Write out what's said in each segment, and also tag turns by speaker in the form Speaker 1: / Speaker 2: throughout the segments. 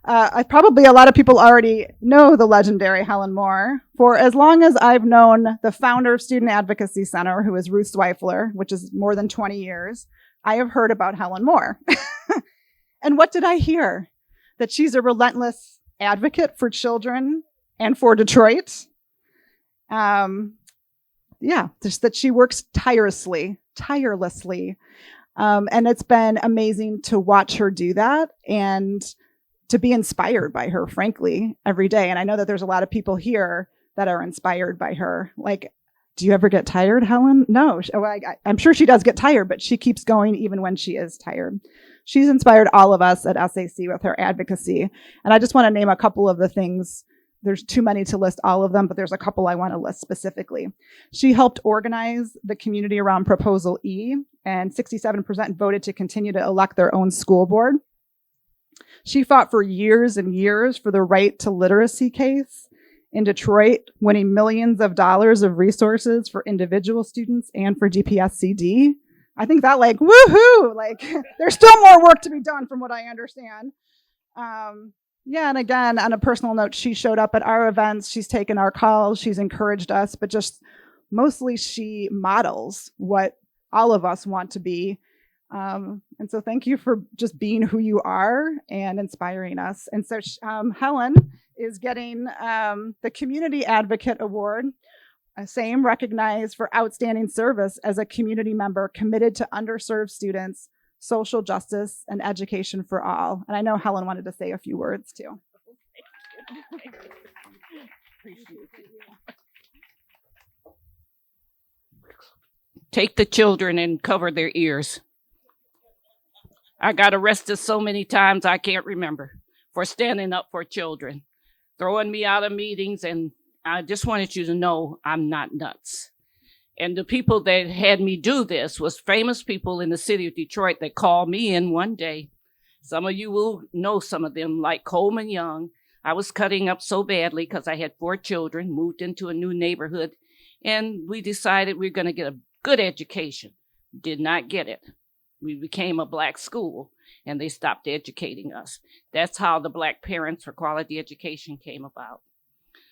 Speaker 1: Probably a lot of people already know the legendary Helen Moore. For as long as I've known the founder of Student Advocacy Center, who is Ruth Zweifler, which is more than 20 years, I have heard about Helen Moore. And what did I hear? That she's a relentless advocate for children and for Detroit. Just that she works tirelessly. And it's been amazing to watch her do that and to be inspired by her, frankly, every day. And I know that there's a lot of people here that are inspired by her. Like, do you ever get tired, Helen? No. I'm sure she does get tired, but she keeps going even when she is tired. She's inspired all of us at SAC with her advocacy. And I just want to name a couple of the things. There's too many to list all of them, but there's a couple I want to list specifically. She helped organize the community around Proposal E, and 67% voted to continue to elect their own school board. She fought for years and years for the right to literacy case in Detroit, winning millions of dollars of resources for individual students and for DPSCD. I think that, like, woohoo! Like, there's still more work to be done from what I understand. And again, on a personal note, she showed up at our events. She's taken our calls. She's encouraged us, but just mostly she models what all of us want to be. And so thank you for just being who you are and inspiring us. And so Helen is getting the Community Advocate Award, same recognized for outstanding service as a community member committed to underserved students, social justice, and education for all. And I know Helen wanted to say a few words too.
Speaker 2: Take the children and cover their ears. I got arrested so many times I can't remember for standing up for children, throwing me out of meetings, and I just wanted you to know I'm not nuts. And the people that had me do this was famous people in the city of Detroit that called me in one day. Some of you will know some of them, like Coleman Young. I was cutting up so badly because I had 4 children, moved into a new neighborhood, and we decided we were going to get a good education. Did not get it. We became a black school, and they stopped educating us. That's how the Black Parents for Quality Education came about.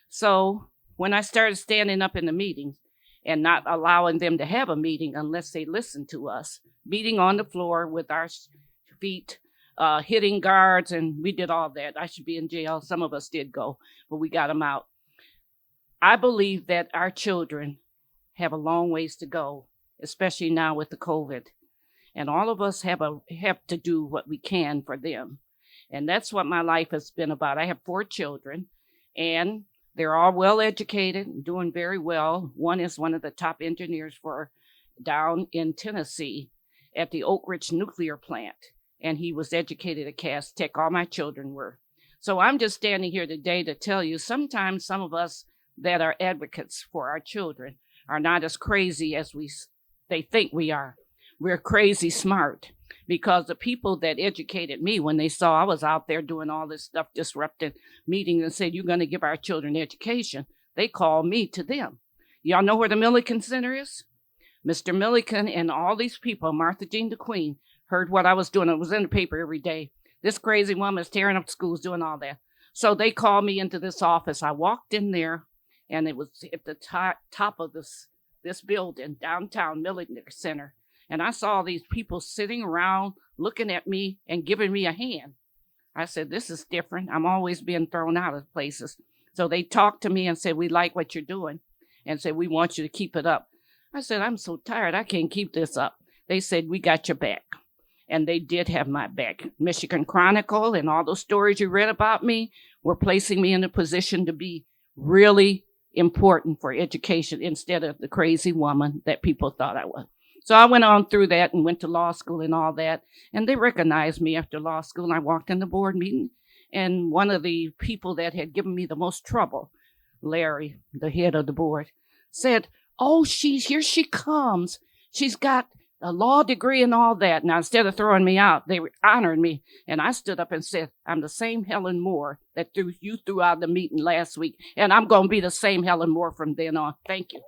Speaker 2: So when I started standing up in the meetings and not allowing them to have a meeting unless they listened to us, beating on the floor with our feet, hitting guards, and we did all that. I should be in jail. Some of us did go, but we got them out. I believe that our children have a long ways to go, especially now with the COVID. And all of us have to do what we can for them. And that's what my life has been about. I have 4 children, and they're all well educated and doing very well. One is one of the top engineers down in Tennessee at the Oak Ridge nuclear plant. And he was educated at Cass Tech. All my children were. So I'm just standing here today to tell you, sometimes some of us that are advocates for our children are not as crazy as they think we are. We're crazy smart, because the people that educated me, when they saw I was out there doing all this stuff, disrupting meetings, and said, you're going to give our children education, they called me to them. Y'all know where the Milliken Center is? Mr. Milliken and all these people, Martha Jean the Queen, heard what I was doing. It was in the paper every day. This crazy woman is tearing up schools, doing all that. So they called me into this office. I walked in there, and it was at the top of this building, downtown Milliken Center. And I saw these people sitting around looking at me and giving me a hand. I said, this is different. I'm always being thrown out of places. So they talked to me and said, we like what you're doing, and said, we want you to keep it up. I said, I'm so tired. I can't keep this up. They said, we got your back. And they did have my back. Michigan Chronicle and all those stories you read about me were placing me in a position to be really important for education instead of the crazy woman that people thought I was. So I went on through that and went to law school and all that. And they recognized me after law school. And I walked in the board meeting. And one of the people that had given me the most trouble, Larry, the head of the board, said, oh, here she comes. She's got a law degree and all that. Now, instead of throwing me out, they honored me. And I stood up and said, I'm the same Helen Moore that you threw out of the meeting last week. And I'm going to be the same Helen Moore from then on. Thank you.